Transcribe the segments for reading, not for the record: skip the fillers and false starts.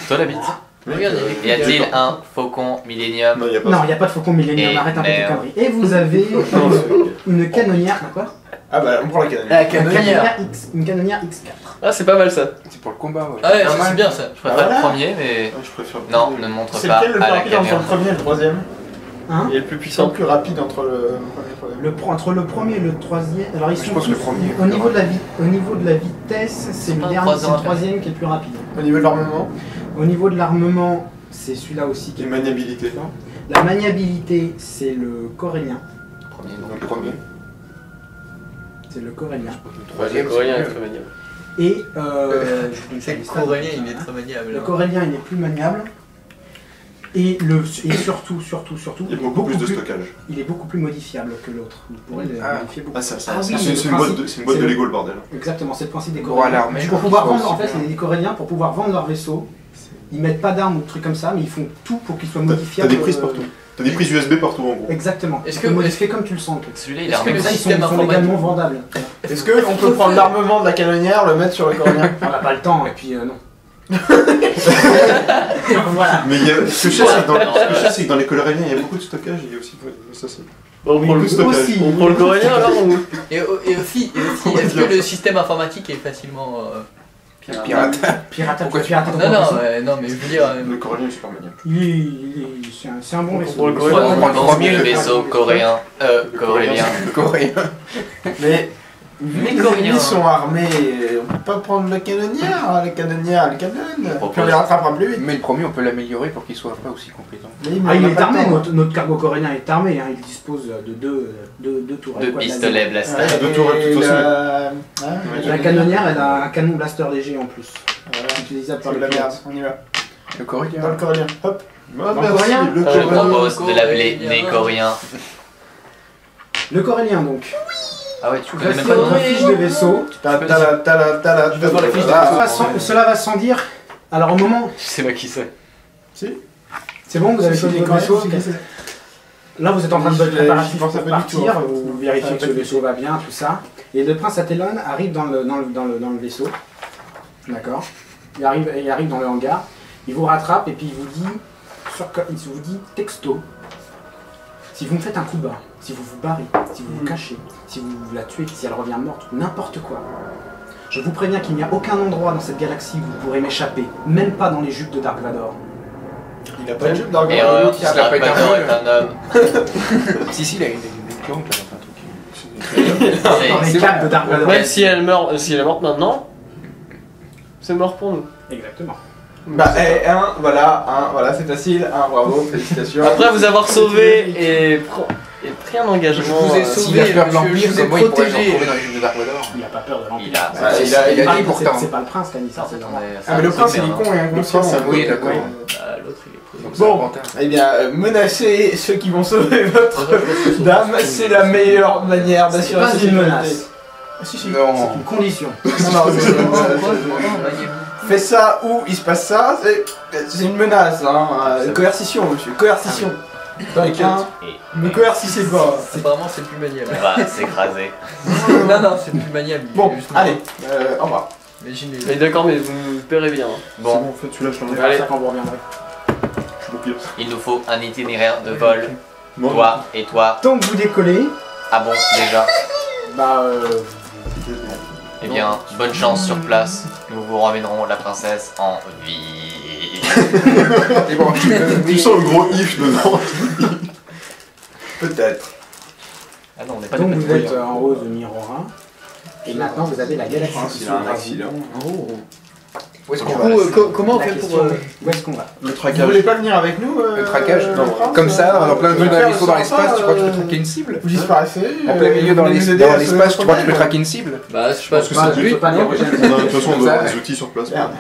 Toi la bite. Regarde, Y a-t-il un faucon millénium? Non, il n'y a pas. Non, il n'y a pas de faucon millénium, Et arrête un peu tes merde. conneries. Et vous avez une canonnière. Quoi? Ah bah on prend la canonnière. La Une canonnière. une canonnière X4. Ah, c'est pas mal ça. C'est pour le combat, ouais. Ah ouais, Pas ça, mal. c'est bien ça. Je préfère Voilà. le premier, mais Je préfère. non, ne montre C'est pas lequel le plus à la rapide entre le caméra. premier et le troisième? Hein? Il est le plus Ils sont puissant. plus rapides entre le premier et le troisième. Entre le premier et le troisième. Alors ils Je sont pense que le tous- premier est au plus niveau de la vitesse, c'est le pas dernier, trois c'est ans le à faire. troisième qui est le plus rapide. Au niveau de l'armement, Au niveau de l'armement, c'est celui-là aussi qui et est maniabilité. La maniabilité, c'est le corélien. Premier, non. Donc le premier. C'est le corélien. Le troisième, Coréen c'est est mieux. très maniable. Et je vous donne C'est les le stats. Corélien, il est très maniable. Le corélien, il est plus maniable. Et surtout, Il y a beaucoup plus de stockage. il est beaucoup plus modifiable que l'autre. Vous pourrez le modifier beaucoup. Ah, ça, Ah oui, c'est le une boîte principe, de c'est Lego le bordel. Exactement, c'est le principe des Gros Coréens. à l'armée. Pour pouvoir Soit vendre, en aussi fait, bien. les Coréens, pour pouvoir vendre leur vaisseau, ils mettent pas d'armes ou de trucs comme ça, mais ils font tout pour qu'ils soient T'as modifiables. des prises partout. T'as des prises USB partout en gros. Exactement. Est-ce Tu que- peux modifier comme tu le sens, le truc. Celui-là il est Est-ce que armé. le Ça, ils système sont informatique- légalement vendables. Est-ce qu'on peut prendre l'armement de la canonnière, le mettre sur le coréen? On n'a pas le temps, et puis non. Voilà. Mais il y a, ce que je sais, c'est que c'est que dans les coréens, il y a beaucoup de stockage, il y a aussi ça, c'est. Bon, on prend le, Oui, aussi. on prend le coréen alors ou... Et aussi, est-ce que le système informatique est facilement. Pirate. Pirate, Pourquoi tu- pirate, Non, non, non, mais je veux dire. Le coréen est super maniable. C'est un bon vaisseau. Pour le On coréen. prend le premier, le le vaisseau coréen. Corélien. Coréen. Mais Les les Coréens. ennemis sont armés, on peut pas prendre la canonnière, la canonnière, elle canonne. propose- Puis on les rattrapera plus vite. Mais le premier, on peut l'améliorer pour qu'il soit pas aussi compétent. Mais Ah, il on a est pas armé, le temps. notre cargo coréen est armé, hein. Il dispose de deux tours. Deux pistolets Ouais, blaster. de tour, de toute et façon. La canonnière, elle a un canon blaster léger en plus, Voilà. utilisable par C'est le de la merde, pilote. on y va. Le coréen. Dans le coréen, hop. Ah, Dans le merci, coréen le Ah, Je coréen. propose de l'appeler né coréen. Le corélien donc. Ah ouais, tu connais Voici même pas votre le fiche de vaisseau. Ta-la-ta-la-ta-la. Je vais voir la fiche de Cela va sans dire. Alors au moment, Je sais pas qui c'est. c'est bon, vous avez choisi votre vaisseau. Là, vous êtes en train de Je votre préparatif pense pour pas du tout, partir, en fait. vous vérifiez que le vaisseau va bien, tout ça. Et le prince Atelon arrive dans le vaisseau. D'accord. Il arrive dans le hangar. Il vous rattrape et puis il vous dit texto. Si vous me faites un coup bas, si vous vous barrez, si vous vous cachez, si vous la tuez, si elle revient morte, n'importe quoi. Je vous préviens qu'il n'y a aucun endroit dans cette galaxie où vous pourrez m'échapper, même pas dans les jupes de Dark Vador. Il a pas de jupe d'argent. Erreur, il a pas été Dark Vador un est un homme. Si, il a une plante là, enfin, un truc. Dans les C'est- capes de Dark Vador. Même si elle meurt, si elle est morte maintenant, c'est mort pour nous. Exactement. Bah, voilà, c'est facile, bravo, félicitations. Après vous avoir sauvé et pris un engagement. Je vous ai sauvé. S'il a peur de monsieur, l'Empire, je vous ai comme moi, il pourrait se protégé. retrouver dans les jeux de Dark Vador. Il a pas peur de l'Empire. Il a. Ouais, il a Il a dit C'est- pourtant. C'est pas le prince qui a dit ça, En c'est fait, le on roi. est. Ah, mais le prince, il est hein. con et inconscient. Oui, d'accord. Ah, l'autre il est pris. Donc c'est Bon. un pantin. Eh bien, menacer ceux qui vont sauver votre dame, c'est la meilleure manière C'est d'assurer pas sa une sécurité. menace, Ah, si, si. c'est Non. une condition. Non, fais ça ou il se passe ça, c'est une menace, hein. Coercition, monsieur, coercition. T'inquiète. Me coercissez pas. Apparemment, c'est plus maniable. On va s'écraser. Non, non, c'est plus maniable. Bon, Justement. allez, au revoir. Imagine Mais d'accord, mais vous me paierez bien. Bon, en fait, tu lâches On verra ça quand vous reviendrez. Je m'en pire. il nous faut un itinéraire de vol. Bon. Toi et toi. Tant que vous décollez, Ah bon, déjà. bah Eh bien, bonne chance sur place. Nous vous ramènerons la princesse en vie. Et bon, Tu sens le gros if dedans. Peut-être. Ah non, on n'est pas donc des vous êtes en haut de Mirora. Et maintenant vous avez la galaxie qui Il a un s'ouvre à accident. vous. où est-ce Du qu'on coup, va comment on La fait question pour. est, où est-ce qu'on va? Le traquage. Vous voulez pas venir avec nous Le traquage le prince, Comme ça, en plein milieu Vous d'un faire vaisseau le dans l'espace, sympa, tu crois que tu peux traquer une cible Vous disparaissez. En plein milieu dans vous nous aidez dans à l'espace, tu crois que tu peux sauver traquer une cible Bah, je sais pas, pense que Bah, c'est je peux pas dire que j'aime. De toute façon, on doit Ça, avoir des outils sur place. Merde.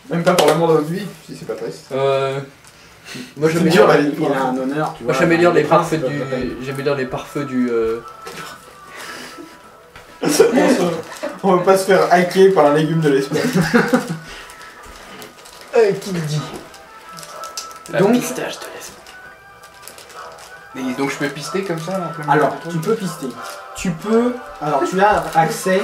Même pas pour l'amour de votre vie, si c'est pas triste. Moi C'est j'améliore dur, la vie. Il a un honneur, tu vois. Moi j'améliore les princes pare-feux peuvent du. l'appeler. J'améliore les pare-feux du. On va pas se faire hacker par un légume de l'espace. Qui le dit? Donc, Pistache de l'espace. Et donc je peux pister comme ça en plein milieu alors, du truc tu peux pister. Tu peux. Alors, tu as accès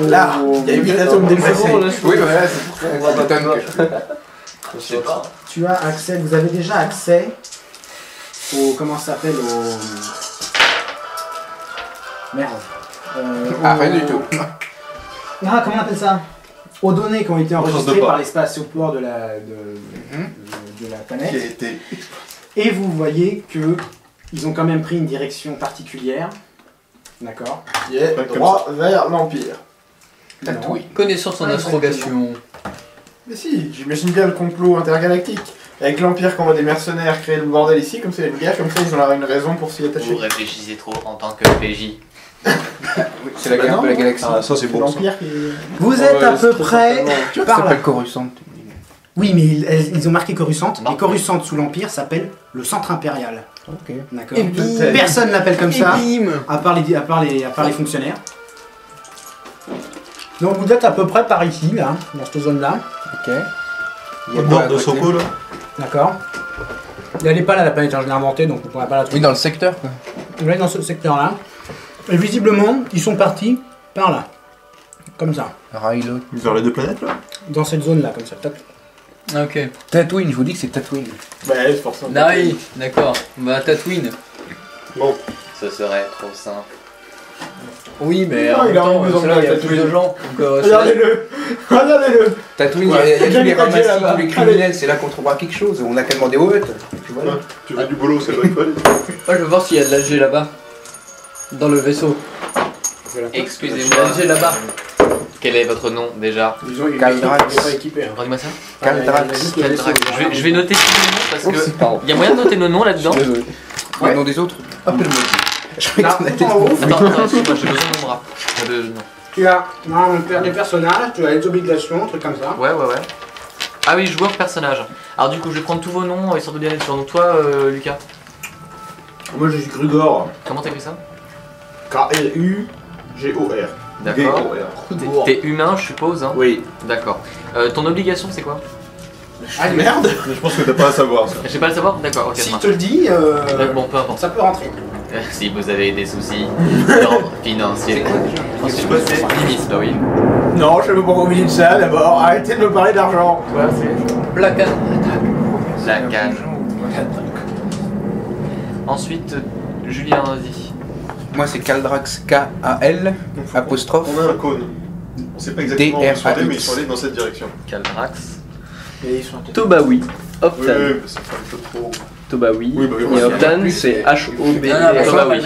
au. Là, il y a 8 atomes déplacés. Oui, voilà, c'est pour ça. Ça t'étonne que- Je sais pas. Tu as accès, vous avez déjà accès au. Comment ça s'appelle au. Merde. Rien du tout. Ah, comment on appelle ça? Aux données qui ont été enregistrées de pas. par l'espace support de la planète. Qui a été. Et vous voyez que ils ont quand même pris une direction particulière. D'accord. Qui est droit vers l'Empire. Tatooine. Connaissance en Ouais, astrogation. Mais si, j'imagine bien le complot intergalactique. Avec l'Empire qui envoie des mercenaires créer le bordel ici, comme ça il y a une guerre, comme ça ils ont une raison pour s'y attacher. Vous réfléchissez trop en tant que PJ. C'est la guerre de la galaxie. Ah, ça c'est bon. L'Empire qui. Vous êtes à peu près Tu vois, ça par là. s'appelle Coruscant. Oui, mais ils ont marqué Coruscant. Non. Et Coruscant sous l'Empire s'appelle le centre impérial. Ok. D'accord. Et bim. Personne l'appelle comme ça, bim. à part les fonctionnaires. Donc vous êtes à peu près par ici, là, dans cette zone-là. Ok. Il y Au a quoi bord à de côté Soko là. D'accord. Elle n'est pas là, la planète, je l'ai inventée, donc vous ne pourrez pas la trouver. Oui, dans le secteur quoi. Vous êtes dans ce secteur-là. Et visiblement, ils sont partis par là. Comme ça. Railo. Vers les deux planètes là. Dans cette zone-là, comme ça. Tac. Ok. Tatooine, je vous dis que c'est Tatooine. Bah, c'est forcément. Nari, d'accord. Bah, Tatooine. Ce serait trop simple. Oui, mais Non, en il même a temps, besoin cela, de il y a Tatooine. plus de gens. Donc, Regardez-le. Regardez-le. Tatooine, Ouais. il y a tous les J'ai ramassis, là-bas. tous les criminels, c'est là qu'on trouvera quelque chose. On a qu'à demander aux Hutt. Puis voilà. Tu veux du boulot, c'est vrai qu'il faut aller. moi, je veux voir s'il y a de l'AG là-bas. Dans le vaisseau. Il y a de Excusez-moi. l'AG là-bas. Quel est votre nom déjà? Ils ont une Caldrax. équipe, ils sont pas équipés. Hein. Redis-moi ça. Caldrax. Caldrax. Je vais noter tous les noms parce Oh, c'est pardon. que. Il y a moyen de noter nos noms là-dedans? Désolé. Ouais. Le nom des autres. Appelle-moi. Je croyais Là, que t'en tout en étais- haut, Attends, excuse-moi, j'ai besoin de mon bras. Non. tu as des personnages, tu as les obligations, un truc comme ça. Ouais. Ah oui, joueur personnage. Alors du coup, je vais prendre tous vos noms histoire de bien être sûr. Donc toi, Lucas, Moi je suis Grugor. comment t'écris ça? K-R-U-G-O-R. D'accord. G-O-R. T'es humain, je suppose. Hein. Oui. D'accord. Ton obligation, c'est quoi? Ah merde. Mais je pense que t'as pas à savoir ça. Je vais pas le savoir. D'accord. Ok. ça Si je marche. te le dis, Bon, peu importe. ça peut rentrer. Si vous avez des soucis d'ordre financier, ensuite c'est limite, bah oui. Non, je sais pas pourquoi vous dites ça d'abord. Arrêtez de me parler d'argent. Voilà, c'est. Black Hat. La canne. Ensuite, Julien, vas-y. Moi c'est Caldrax, K-A-L, apostrophe. On a un cône. On sait pas exactement où ils sont allés, mais ils D-R-A-X. sont allés dans cette direction. Caldrax. Et ils sont Tobawi. Oui, Optan. mais ça fait un peu trop. Tobawi. Oui, bah oui, Et moi, Optan, plus, c'est c'est- H-O-B. Ah, bah, Tobawi.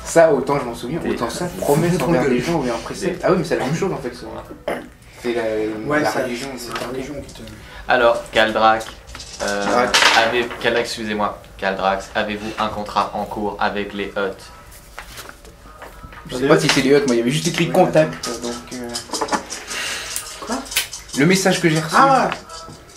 Ça, autant je m'en souviens, Des- autant ça, promesse envers les gens ou un précepte. Ah oui, mais c'est la même chose en fait. ça. C'est la religion. C'est la religion qui te. Alors, Caldrax. Caldrax. Caldrax, excusez-moi. Caldrax, avez-vous un contrat en cours avec les Hutt? Je sais pas si c'est les Hutt, moi il y avait juste écrit contact, donc... Quoi? Le message que j'ai reçu. Ah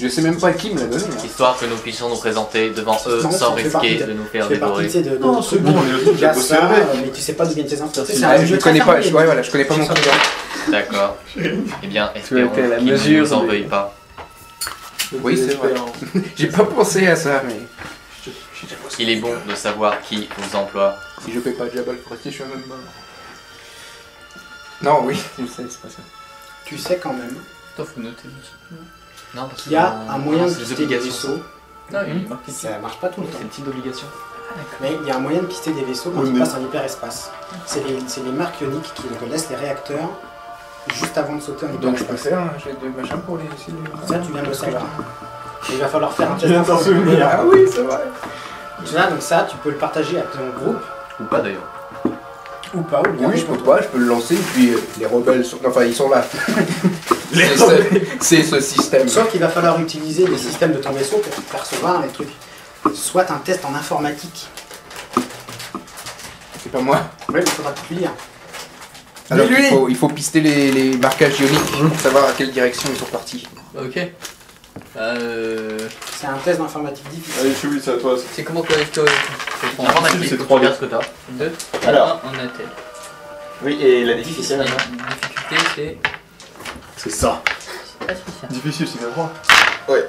Je sais même pas qui me l'a donné. Hein. Histoire que nous puissions nous présenter devant eux Non, sans ça fait partie risquer de- de nous Tu faire fais partie, dévorer. tu sais, de. Non, c'est bon, il y a j'ai bossé ça, avec. mais tu sais pas d'où viennent tes infos. Ah, je connais pas, ouais, voilà, je connais pas mon C'est ça. client. D'accord. Eh bien, Tu as espérons été à la qu'ils ne mesure nous en des- veuillent pas. Oui, c'est vrai. J'ai pas pensé à ça, mais Il est bon de savoir qui vous emploie. si je paie pas Jabal Forestier, je suis même mort. Non, oui, je sais, c'est pas ça. Tu sais quand même Attends, faut noter. Non, parce qu'il y a que- un moyen de c'est des pister des obligations. vaisseaux. Non, il est marqué. Ça marche pas tout le temps. C'est une petite obligation. Mais il y a un moyen de pister des vaisseaux quand Oui, ils mais- passent en hyperespace. C'est les marques ioniques qui laissent les réacteurs juste avant de sauter en Donc je peux hyperespace. faire un jet de machin pour les essayer de- Ça, tu viens de le savoir. Il va falloir faire un Tu test viens de t'en d'info. souvenir. Ah oui, c'est vrai. Tu vois, donc ça, tu peux le partager à ton groupe Ou pas d'ailleurs. ou pas, ou le Oui, garder je pour peux toi. pas, je peux le lancer, puis les rebelles sont... Enfin, ils sont là. C'est ce système. Sauf qu'il va falloir utiliser les systèmes de ton vaisseau pour percevoir les trucs. Soit un test en informatique. C'est pas moi. Ouais, il faudra que tu lire. Alors Mais lui il faut pister les marquages ioniques pour savoir à quelle direction ils sont partis. Ok. C'est un test d'informatique difficile. Allez, Choui, c'est à toi. C'est comment connecter Informatique, c'est tu 3D. regardes ce que t'as. 2. Alors. On a tel. Oui, et la difficile La difficulté, C'est ça. c'est pas spécial. Difficile, c'est bien 3. Allez,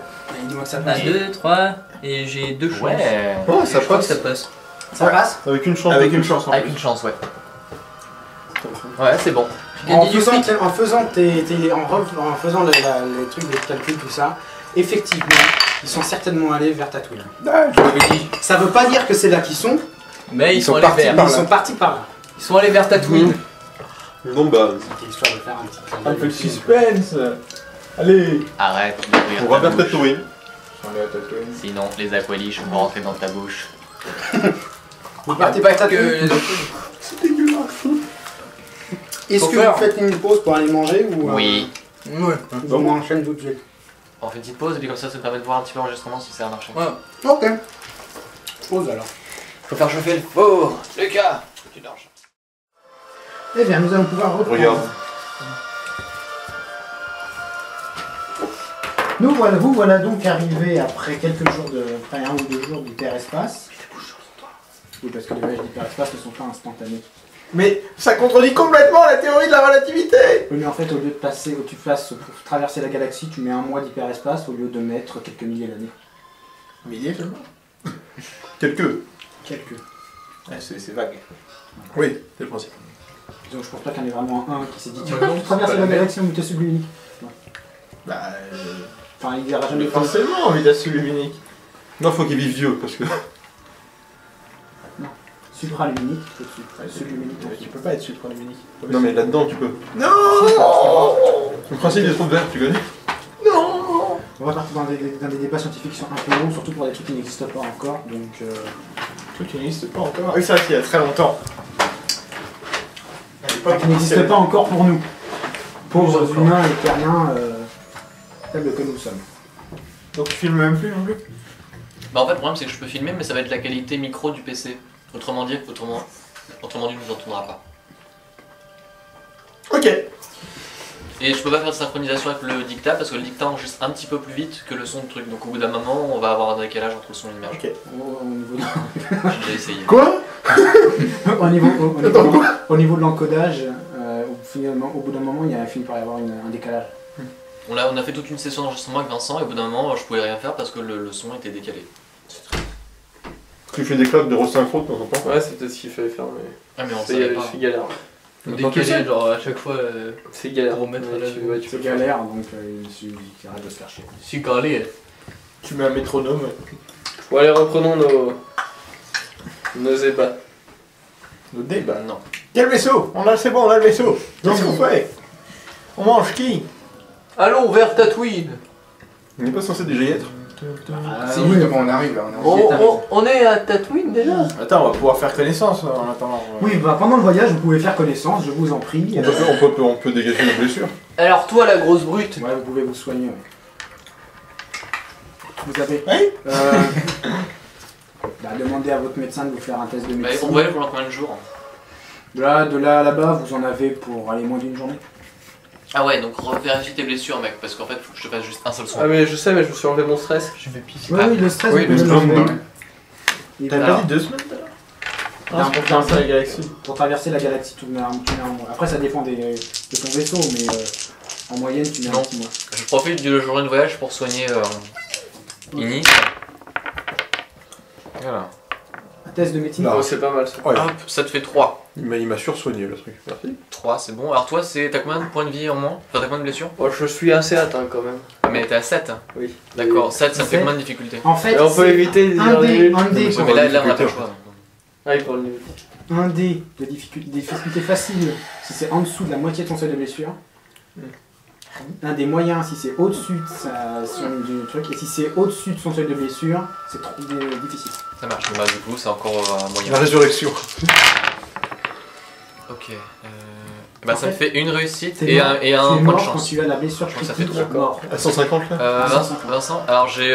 dis-moi que ça On passe. a 2, 3, et j'ai 2 chances. Ouais. Oh, Je crois que ça passe. Ça passe Avec une chance. Avec de une plus. chance en Avec plus. une chance, ouais. Ouais, c'est bon. J'ai gagné du fric. En faisant les trucs de calcul, tout ça, effectivement, ils sont certainement allés vers Tatooine. Ah, je l'avais dit. Ça veut pas dire que c'est là qu'ils sont, Mais ils sont allés partis vers. mais ils sont partis par là. Ils sont allés vers Tatooine. Non, bah, C'était histoire de faire un petit clin Un peu de d'œil. suspense. Allez. Arrête d'ouvrir on va ta vers bouche. Tatooine. J'en ai à Tatooine. Sinon, les aqualiches vont rentrer dans ta bouche. Vous partez pas Tatooine. C'est dégueulasse. Est-ce Faut que faire. vous faites une pause pour aller manger ou Oui. Ouais. on enchaîne tout de suite? On fait une petite pause et puis comme ça me permet de voir un petit peu l'enregistrement si ça a marché. Ouais. Ok. Pause alors. Faut faire chauffer le four. Lucas, tu dors. Eh bien, nous allons pouvoir reprendre. Regarde. Vous voilà donc arrivé après quelques jours après 1 ou 2 jours d'hyperespace. Oui, parce que les voyages d'hyperespace ne sont pas instantanés. Mais ça contredit complètement la théorie de la relativité. Oui, mais en fait, au lieu de passer, tu fasses pour traverser la galaxie, tu mets 1 mois d'hyperespace au lieu de mettre quelques milliers d'années. Milliers seulement. Quelques. Quelques. C'est vague. Oui, c'est le principe. Donc je pense pas qu'il y en ait vraiment un qui s'est dit tiens, tu traverses la galaxie en vitesse sublumique. Bah. Enfin, il verra J'en jamais ai fait ça. forcément envie d'assumer l'unique. Non, faut qu'il vive vieux, parce que. Supraluminique, subluminique. Tu peux pas être supraluminique. Non, mais là-dedans, tu peux. Non. Le principe des trous de verre, tu connais? Non. On va partir dans des débats scientifiques qui sont un peu longs, surtout pour des trucs qui n'existent pas encore. Donc, Truc qui n'existe pas encore. Oui, ça, c'est il y a très longtemps. qui n'existent pas encore pour nous. Pauvres humains et terriens tels que nous sommes. Donc tu filmes même plus non plus. Bah en fait le problème c'est que je peux filmer mais ça va être la qualité micro du PC. Autrement dit, on nous entendra pas. Ok. Et je peux pas faire de synchronisation avec le dictat parce que le dictat enregistre un petit peu plus vite que le son de truc. Donc au bout d'un moment on va avoir un décalage entre le son et l'image. Ok. Au niveau J'ai déjà essayé. Quoi? au niveau de l'encodage, finalement, au bout d'un moment, il a fini par y avoir un décalage. On a fait toute une session d'enregistrement avec Vincent et au bout d'un moment je pouvais rien faire parce que le son était décalé. Tu fais des claques de resynchro de temps en temps. Ouais, c'est peut-être ce qu'il fallait faire, mais. Ah mais on savait pas. C'est galère. Décalé, genre à chaque fois. C'est galère. Pour remettre Ouais, la- tu peux C'est faire. galère, donc il arrête de se faire chier. Si calé. Tu mets un métronome. Bon, allez, reprenons nos ébats. Nos débats. Non. Quel vaisseau? C'est bon, on a le vaisseau. Qu'est-ce qu'on fait? On mange qui? Allons vers Tatooine. On n'est pas censé déjà y être. C'est justement, on arrive là. On est à Tatooine déjà. Attends, on va pouvoir faire connaissance en attendant. Oui, bah, pendant le voyage, vous pouvez faire connaissance, je vous en prie. On peut dégager nos blessures. Alors toi la grosse brute. Ouais, vous pouvez vous soigner. Ouais. Vous avez. Oui. Bah, demandez à votre médecin de vous faire un test de Bah, médecine. on voyage pendant combien de jours? De là à là-bas, vous en avez pour aller moins d'une journée. Ah ouais donc vérifie tes blessures mec parce qu'en fait faut que je te fasse juste un seul soin. Ah, mais je sais, mais je me suis enlevé mon stress. Je vais pisser. Oui, oui, le stress, Oui, vous pouvez le l'enlever. stress, Il T'as va- pas dit 2 semaines tout à l'heure? Non, pour traverser la galaxie. Pour traverser la galaxie, tu mets un mois. Après, ça dépend de ton vaisseau, mais en moyenne, tu mets un Non. petit mois. Je profite de la journée de voyage pour soigner Inis. Voilà. Un test de médecine. Oh, c'est pas mal ça. Ouais. Hop, ça te fait 3. Il m'a sursoigné le truc. Merci. 3 c'est bon. Alors toi t'as combien de points de vie en moins? Enfin t'as combien de blessures? Oh, je suis assez atteint quand même. Mais t'es à 7. Oui. D'accord, 7 ça En fait fait- combien de difficulté? En fait, Et on peut c'est éviter de un dire dé, les- un dé, C'est Ouais, mais là on a pas difficulté, le choix. Ah, il parle de. un dé de difficulté facile si c'est en dessous de la moitié de son seuil de blessure. Un des moyens si c'est au-dessus du truc. Et si c'est au-dessus de son seuil de blessure, c'est trop difficile. Ça marche. Bah du coup c'est encore moyen. La résurrection. Ok. Bah En ça me fait, fait une réussite C'est et mort. un Tu es point de mort quand chance. tu as la blessure Je crois que ça critique, fait trois. mort. À 150 là Vincent, alors j'ai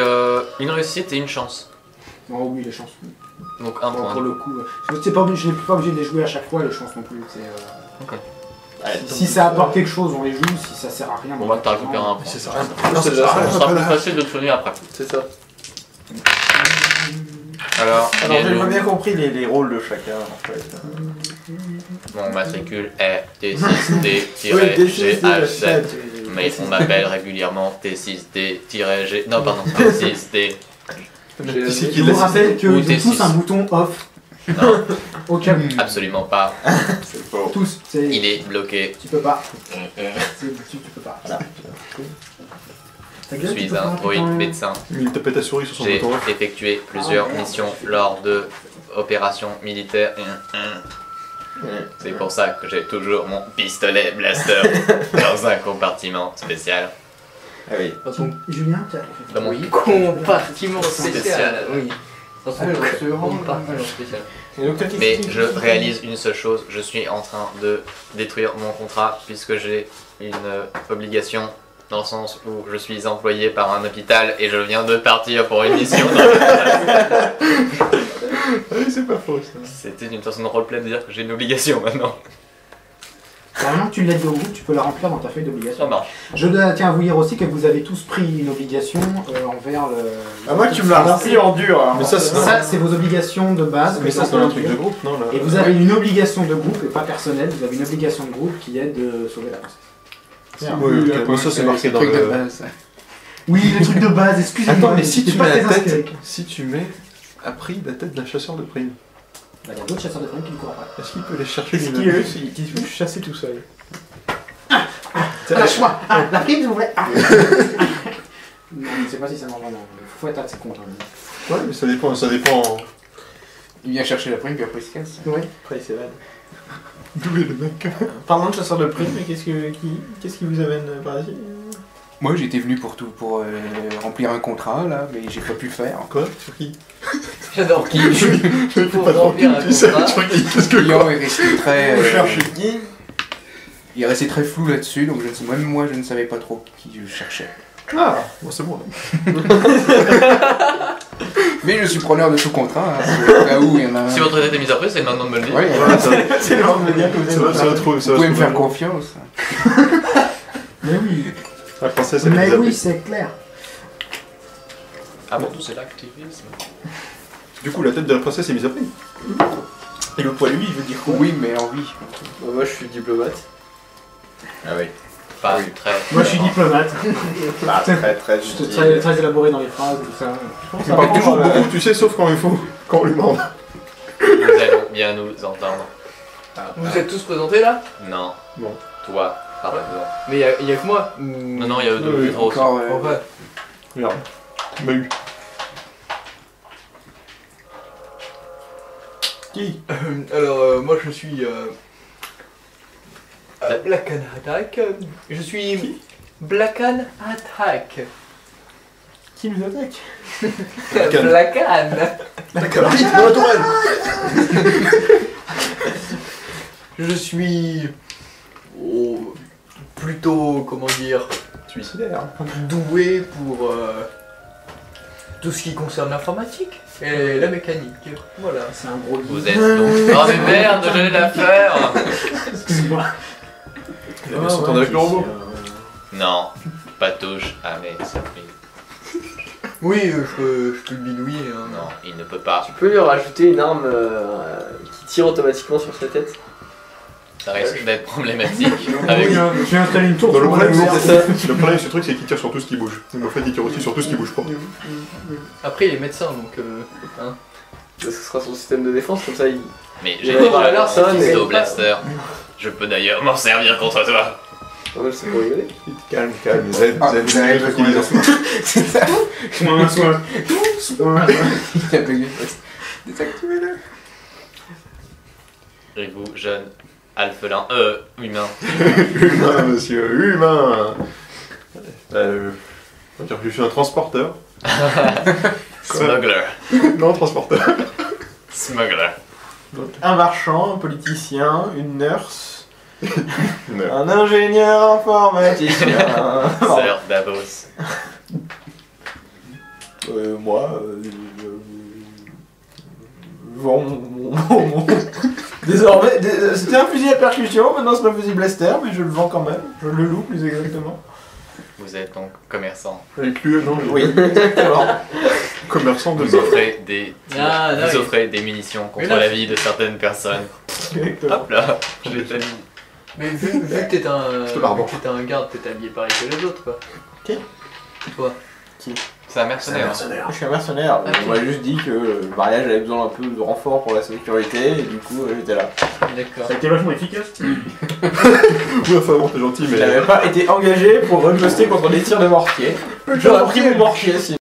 une réussite et une chance. Oh oui, les chances. Donc un Bon, point. pour le coup, je n'ai pas obligé de les jouer à chaque fois, les chances non plus. Ok. Si ça apporte quelque chose, on les joue. Si ça sert à rien, Bon bah t'as récupéré un point. C'est ça. C'est déjà ça. Ce sera plus facile de te soigner après. C'est ça. Alors, Alors j'ai Guédou, pas bien compris les rôles de chacun en fait. mon matricule est T6D-GH7, mais on m'appelle régulièrement T6D-G... Non pardon, T6D. Ici Je qui vous laisse. rappelle Ou qu'ils ont tous T6. un bouton off. Non, Au cas où. absolument pas. C'est fort. Tous. Il est bloqué. Tu peux pas. Tu peux pas. Voilà. Ta Je gueule, tu suis peux un pas droïde putain. médecin. Il tapait ta souris sur son J'ai bouton. effectué plusieurs missions lors de opérations militaires. C'est pour ça que j'ai toujours mon pistolet blaster dans un compartiment spécial. Ah oui. Dans son Julien, tiens. Dans mon compartiment Spécial. spécial. Oui. Dans son Alors, c'est vraiment- compartiment spécial. Et donc, toi, qu'est-ce Mais que tu je fais réalise une seule chose, je suis en train de détruire mon contrat puisque j'ai une obligation dans le sens où je suis employé par un hôpital et je viens de partir pour une mission. Ah oui, c'est pas faux ça. C'était une façon de roleplay de dire que j'ai une obligation maintenant. Normalement, tu l'aides au groupe, tu peux la remplir dans ta feuille Ça d'obligation. marche. Je tiens à vous dire aussi que vous avez tous pris une obligation envers le. Ah, moi, tu me l'as rempli en dur. Alors. Mais ça, c'est Ça, c'est vos obligations de base. Mais ça, c'est dans un truc de groupe, non là. Et vous avez une obligation de groupe, et pas personnelle, vous avez une obligation de groupe qui est de sauver la princesse. Oui, ok, mais ça, c'est marqué dans truc de le. base. Oui, les trucs de base, excusez-moi. Attends, mais si j'étais tu pas mets la très tête, inspiré. si tu mets a pris la tête d'un chasseur de primes, Bah, il y a d'autres chasseurs de primes qui me courent après. est-ce qu'il peut les chercher Qu'est-ce les qu'il veut qui se fait chasser tout seul. Lâche-moi. La prime, s'il vous plaît. Non, je ne sais pas si ça marche vraiment. Il faut être assez content. Ouais, mais ça dépend, ça dépend. Il vient chercher la prime puis après il se casse. Oui. Après, il s'évade. D'où est le mec? Parlons de chasseur de primes, mais qu'est-ce qui vous amène par ici? Moi j'étais venu pour remplir un contrat là, mais j'ai pas pu le faire. Quoi? Sur qui? J'adore qui Je fais Pour pas de remplir rancune, un tu sais, contrat. tu regardes, qu'est-ce que Le client est resté très. Cherche qui? Il est resté très flou là-dessus, donc je ne sais, même moi je ne savais pas trop qui je cherchais. Ah, bon, c'est bon. Mais je suis preneur de tout contrat, hein, au cas où il y en a un. Si votre tête est mise à prix, c'est maintenant de me le dire. Ouais, Ouais, ça, C'est le moment de me dire que vous ça va, êtes ça va trop. vous pouvez me faire confiance. Mais oui. La princesse, elle Mais les a oui, pris. c'est clair. Ah bon, c'est l'activisme. Du coup, la tête de la princesse est mise à prix. Et le poids, lui, il veut dire quoi? Oui, mais en vie. Moi je suis diplomate. Ah oui. Pas très. Moi, je suis diplomate. Pas très très Je suis utile. très, très élaboré dans les phrases, tout ça. Il parle toujours beaucoup, tu sais, sauf quand il faut, quand on lui demande. Nous allons bien nous entendre. Vous êtes tous présentés là? Non. Bon. Toi, par exemple. Mais il y a que moi. Non, non, il y a eux deux. Oui, les trois aussi. Encore. En vrai. Regarde. Il m'a eu. Qui? Alors moi je suis Black and Attack. Je suis Black and Attack. Qui nous attaque? Black and. Black and. D'accord. Vite, dans la tourelle! Je suis plutôt comment dire Suicidaire. doué pour tout ce qui concerne l'informatique et la mécanique. Voilà. C'est un gros Vous êtes donc. Oh mais merde, j'allais la faire! Excuse-moi. Il a bien s'entendre avec le robot. Non, pas touche à mes surprises. Oui, je peux le bidouiller. Hein. Non, il ne peut pas. Tu peux lui rajouter une arme qui tire automatiquement sur sa tête. Ça risque d'être problématique. Avec... J'ai installé une tour. Non, le sur problème, mon c'est verre. ça. Le problème, ce truc, c'est qu'il tire sur tout ce qui bouge. Mais en fait, il tire aussi sur tout ce qui bouge pas. Après, il est médecin donc. Hein. Ce sera son système de défense, comme ça il. Mais Il j'ai va déjà avoir l'air, ça, mon mais- pistolet blaster. Je peux d'ailleurs m'en servir contre toi. Ouais, c'est pour rigoler. Calme, calme. Zen, Ah, zen, vous avez zen, raison, tranquillisation. C'est ça. Soin. Il a bugué. Désactivez-le. Et vous, jeune alphelin, humain. Humain, monsieur, humain. On va dire que je suis un transporteur. Smuggler. Non, transporteur. Smuggler. Un marchand, un politicien, une nurse, Non. un ingénieur informaticien. Sœur Davos. Moi, désormais, c'était un fusil à percussion, maintenant c'est un fusil blaster, mais je le vends quand même. Je le loue plus exactement. Vous êtes donc commerçant. Avec lui, non, Oui, exactement. commerçant de Vous offrez des, Ah, non, vous il- offrez des munitions contre Mais là, la vie de certaines personnes. Exactement. Hop là, je l'ai fait. Mais vu que t'es un, te l'arbre. vu que t'es un garde, t'es habillé pareil que les autres quoi. Qui? Toi. C'est un mercenaire. Je suis un mercenaire, Ok. on m'a juste dit que le mariage avait besoin un peu de renfort pour la sécurité, et du coup j'étais là. D'accord. Ça a été vachement efficace. Oui, enfin bon, t'es gentil, Je mais. n'avais pas été engagé pour riposter contre des tirs de mortier. J'aurais pris mon mortier, sinon.